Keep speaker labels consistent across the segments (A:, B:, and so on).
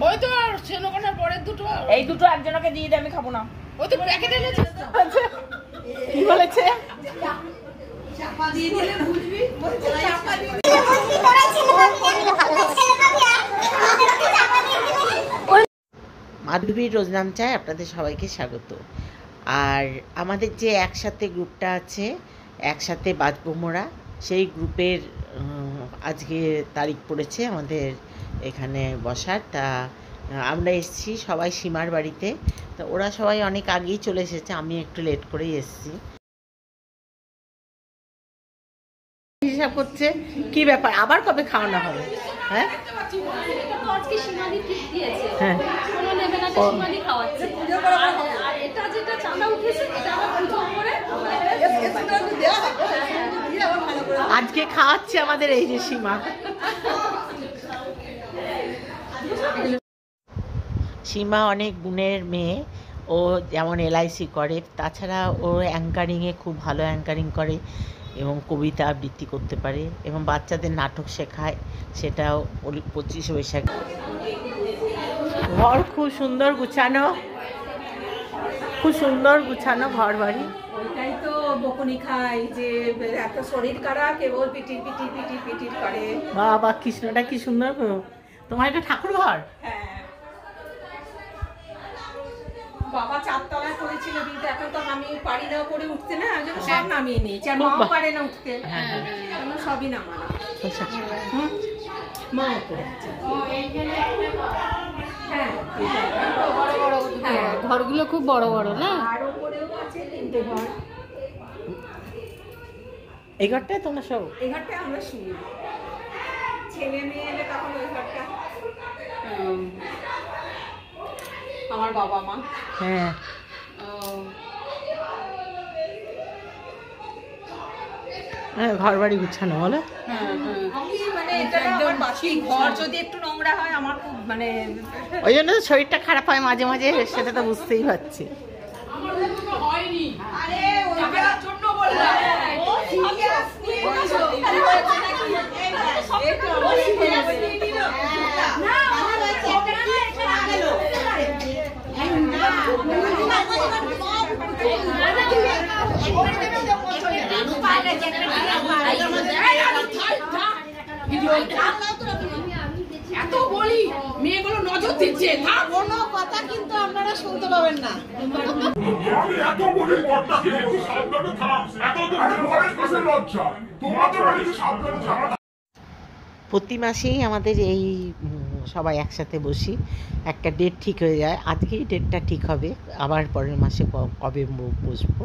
A: ওই তো আর সেনকোনার পরের দুটো,
B: এই দুটো একজনকে দিয়ে দে, আমি খাবো না।
A: ওই তো প্যাকেটে এনেছিস তো।
B: কি বলেছে?
A: চাপা দিয়ে দিলে বুঝবি, বলছে চাপা দিয়ে
C: মাধবীর রোজনাম চায় আপনাদের সবাইকে স্বাগত। আর আমাদের যে একসাথে গ্রুপটা আছে, একসাথে বাঁচবো মোরা, সেই গ্রুপের আজকে তারিখ পড়েছে আমাদের এখানে বসার। তা আমরা এসেছি সবাই সীমার বাড়িতে। তা ওরা সবাই অনেক আগেই চলে এসেছে, আমি একটু লেট করেই এসেছি। হিসাব করছে কি ব্যাপার, আবার কবে খাওয়ানো হবে? হ্যাঁ হ্যাঁ, আজকে খাওয়াচ্ছে আমাদের এই যে সীমা। সীমা অনেক গুণের মেয়ে, ও যেমন LIC করে, তাছাড়া ও অ্যাঙ্কারিংয়ে খুব ভালো অ্যাঙ্কারিং করে এবং কবিতা আবৃত্তি করতে পারে এবং বাচ্চাদের নাটক শেখায়, সেটাও 25 বৈশাখ। ঘর খুব সুন্দর গুছানো, খুব সুন্দর গুছানো ঘর বাড়ি।
A: ওইটাই তো বকুনি খাই যে এত শরীর খারাপ, কেবল পিটির পিটির পিটির পিটির করে।
C: বাবা কৃষ্ণটা কি সুন্দর গো। তোমার এটা ঠাকুর ঘর?
A: হ্যাঁ, বাবা 4 তলায় করেছিল, কিন্তু এখন তো আমি পারি না করে উঠতে, না ওই জন্য সব নামিয়ে নিয়েছি। আর মাও পারে না উঠতে, সবই নামানো। মা
B: ঘরগুলো খুব বড় বড় না?
A: আর উপরেও আছে 3টে ঘর।
C: এই ঘরটায় তোমরা সব?
A: এই ঘরটায় আমরা শুই, ছেলে মেয়ে এলে তখন ওই ঘরটা আমার বাবা মা।
C: হ্যাঁ, ঘর বাড়ি গুছানো বলো।
A: মানে এটা আমার বাসি ঘর, যদি একটু নোংরা হয় আমার খুব মানে,
C: ওই জন্য তো শরীরটা খারাপ হয় মাঝে মাঝে, সেটা তো বুঝতেই পারছি।
A: হয়নি, আরে ওইটার জন্য বললাম। ও সিরিয়াস নিয়ে বলছো কি হয়েছে নাকি? একটু অবশ্যই না ভালো হয়েছে, এটা কি এটা আগেলো এত বলি, মেয়েগুলো নজর দিচ্ছে, কোনো কথা কিন্তু আপনারা শুনতে পাবেন না।
C: প্রতি মাসেই আমাদের এই সবাই একসাথে বসি, একটা ডেট ঠিক হয়ে যায়। আজকেই ডেটটা ঠিক হবে, আবার পরের মাসে কবে বসবো।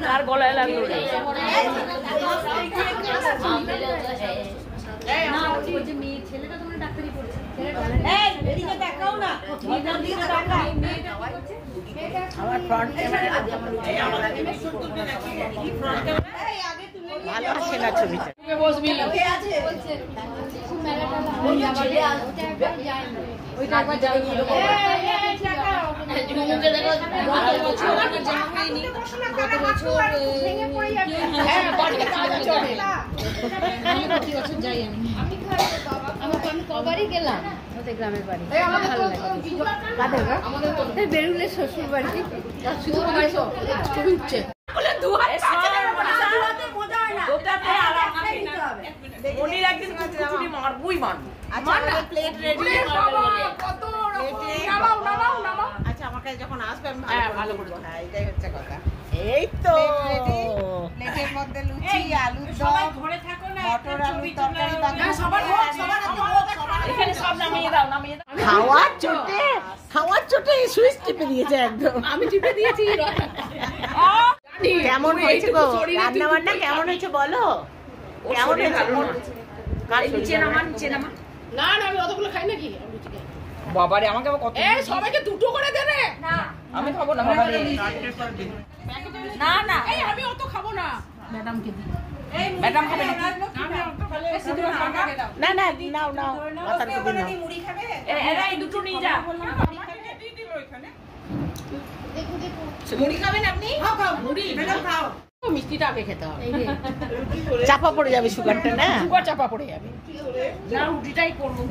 B: কার গলায় লাগলো রে?
C: আমার ফ্রন্ট ক্যামেরা ভালো আসে না ছবিটা।
D: আমি কবারই গেলাম ওদের গ্রামের বাড়ি, বেরুলের শ্বশুর বাড়ি, শুধু ছবি উঠছে।
C: আচ্ছা আমার কাছে যখন আসবে আমি ভালো করে, এটাই হচ্ছে কথা। এই তো
A: প্লেটের মধ্যে লুচি, আলুর দম, মটর আলু তরকারি,
B: এখানে সব নামিয়ে দাও, নামিয়ে দাও।
C: খাওয়ার চোটে সুইচ টিপে দিয়েছে একদম।
A: আমি টিপে দিয়েছি।
C: কেমন হয়েছে গো রান্না বান্না, কেমন হয়েছে বলো? কেমন হয়েছে?
B: নিচে নামা, নিচে নামা।
A: না না, আমি অতগুলো খাই নাকি?
B: বাবারে, আমাকে আবার কত?
A: এই সবাইকে 2টো করে দে রে। না
B: আমি খাবো না বাবারে।
A: না না, এই আমি অত খাবো না। ম্যাডামকে দি। এই
B: ম্যাডাম খাবে না?
C: না না নাও নাও, মাথার দিন নাও।
A: মুড়ি খাবে?
B: এরা এই দুটো নিয়ে যা। মুড়ি খাবেন আপনি?
A: মুড়ি ম্যাডাম খাও।
B: মিষ্টিটা আগে খেতে হবে।
C: চাপা পড়ে যাবে সুগারটা না?
B: সুগার চাপা পড়ে যাবে। না রুটিটাই করবো।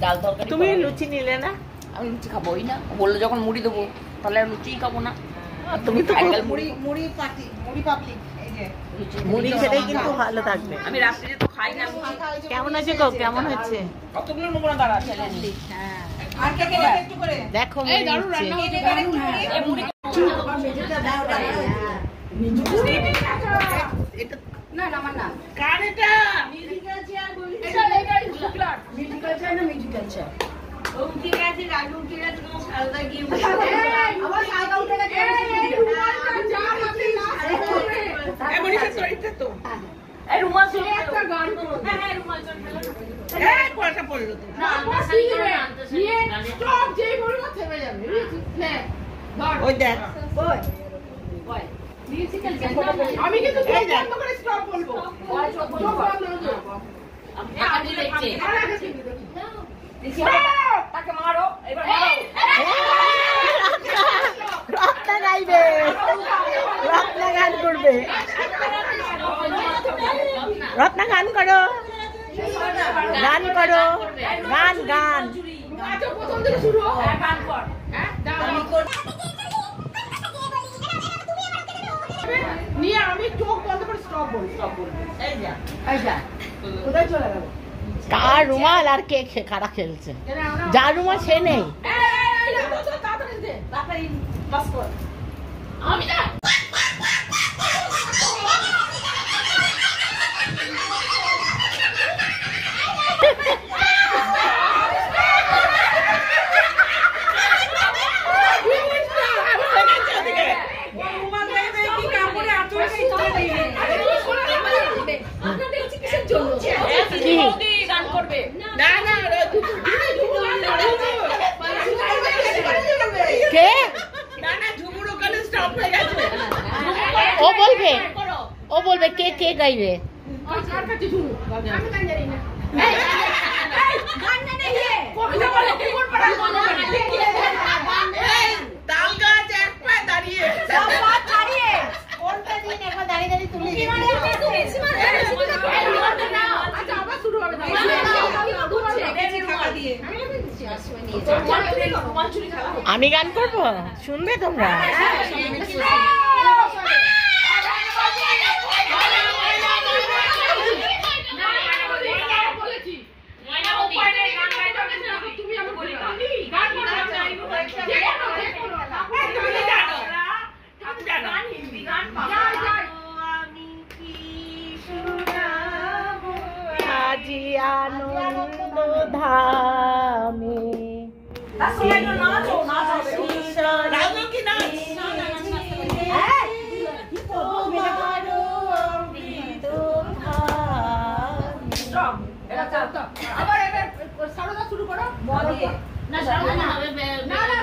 B: ডাল তরকারি।
C: তুমি লুচি নিলে না?
B: আমি লুচি খাবো না। বললো যখন মুড়ি দেবো তাহলে লুচিই খাবো না।
C: তুমি তো
A: মুড়ি পাবলিক এই যে
C: মুড়ি খেলেই কিন্তু ভালো থাকবে।
B: আমি রাত্রিরে তো খাই না।
C: কেমন আছে গো? কেমন হচ্ছে?
B: কতগুলো নেবো না দাঁড়া চ্যালেঞ্জ। হ্যাঁ।
A: আর কে একটু করে
C: দেখো মুড়ি হচ্ছে।
B: এই মুড়ি
D: না আমার না
B: কার এটা?
D: আমার সাদা উঠে গেছে
B: এই মুড়ি তো এটা তো। এই রুমাল চলে একটা গান করো। হ্যাঁ রুমাল চলে গেল। এই কোয়াটা পড়লো তো।
D: না নিয়ে স্টপ যেই বলবো থেমে যাবে
C: ওই দেখ
D: আমি কিন্তু চোখ বন্ধ করে স্টপ বলবো চোখ বন্ধ
B: আপনি দেখছেন। তাকে মারো এবার মারো।
C: রত্না গাইবে, রত্না গান করবে। রত্না গান করো, গান করো, গান গান।
D: প্রথম থেকে শুরু হোক
B: গান কর।
D: নিয়ে আমি চোখ বন্ধ করে স্টপ বলবো এই যা কোথায় চলে গেল
C: কার রুমাল আর কে কারা খেলছে? যার রুমাল সে নেই।
D: তাড়াতাড়ি বাস কর আমি না
B: গান করবে।
C: কে? ও বলবে, ও বলবে কে কে গাইবে। আমি গান করবো, শুনবে তোমরা? আজি আনন্দ ধামে
D: আবার এবার সারদা শুরু করো না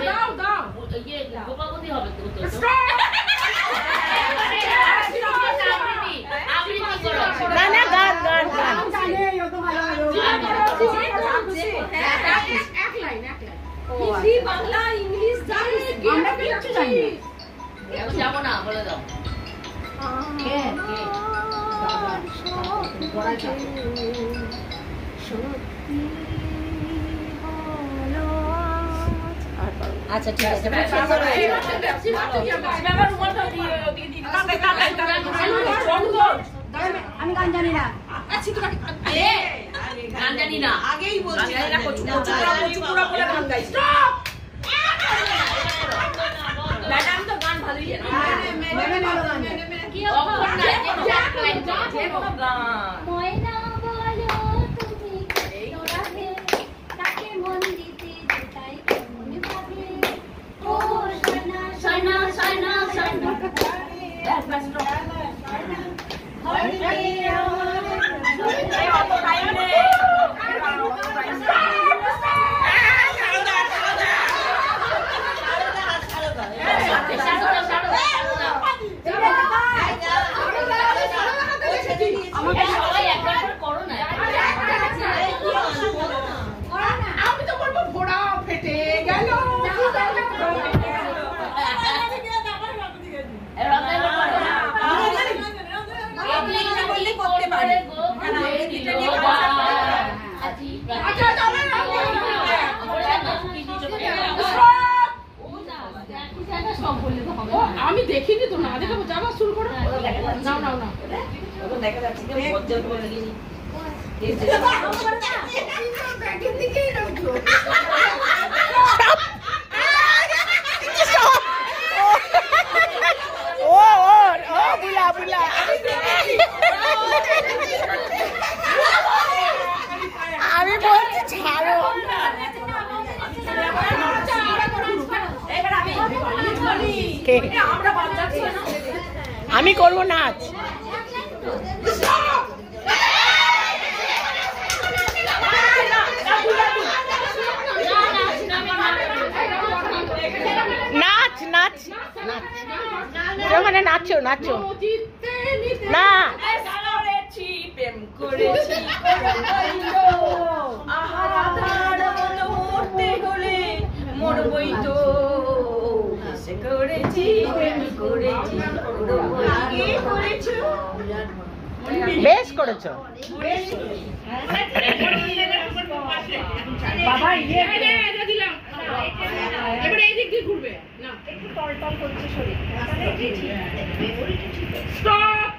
D: দাও দাও
B: গোপাবতী হবে তো।
C: না না গান গান গান।
D: হিন্দি বাংলা ইংলিশ আমরা কিচ্ছু জানি না
B: যাবো না বলে দাও।
C: আচ্ছা ঠিক আছে।
D: আমি গান জানি না
B: গান জানি না
A: আগেই বলছি
B: গান গাই। ম্যাডাম তো গান ভালোই জানে।
E: ময়না বলো তুমি তোরাবে তাকে মন দিতে যেটাই কেমন ভাবে ও সনা সনা সনা সনা
D: আমি তো বলবো ঘোড়া ফেটে গেল আমি দেখিনি তো, না দেখাবো, যাবো শুরু করো। নাও নাও নাও,
A: দেখা যাচ্ছে
C: আমি বলছি ছাড়ো। আমি করবো নাচ। নাচ নাচ ওখানে নাচো নাচো না।
A: প্রেম করেছি মরতে হলে মরবই তো, করেছি প্রেম করেছি
C: বেশ করেছো।
D: বাবা দিলাম, এবারে এই দিক দিয়ে ঘুরবে না, একটু টল টল করছে শরীর। স্টপ।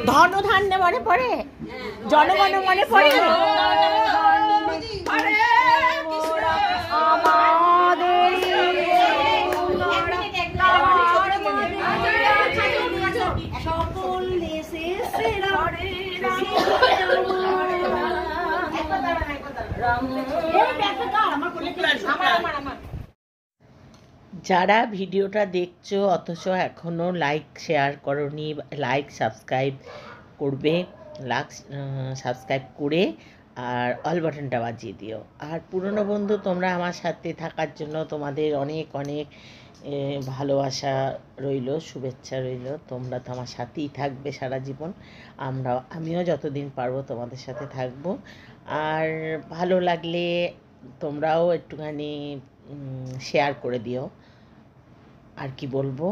C: ধন ধান্যে মনে পড়ে, জনগণ মনে পড়ে,
E: সকল দেশে সেরা
C: যারা ভিডিওটা দেখছো অথচ এখনও লাইক শেয়ার করনি, লাইক সাবস্ক্রাইব করবে, সাবস্ক্রাইব করে আর অল বাটনটা বাজিয়ে দিও। আর পুরনো বন্ধু তোমরা আমার সাথে থাকার জন্য তোমাদের অনেক অনেক ভালোবাসা রইল, শুভেচ্ছা রইল। তোমরা তো আমার সাথেই থাকবে সারা জীবন, আমিও যতদিন পারবো তোমাদের সাথে থাকবো। আর ভালো লাগলে তোমরাও একটুখানি শেয়ার করে দিও। আর কি বলবো,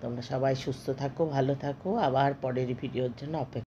C: তোমরা সবাই সুস্থ থাকো, ভালো থাকো, আবার পরের ভিডিওর জন্য অপেক্ষা।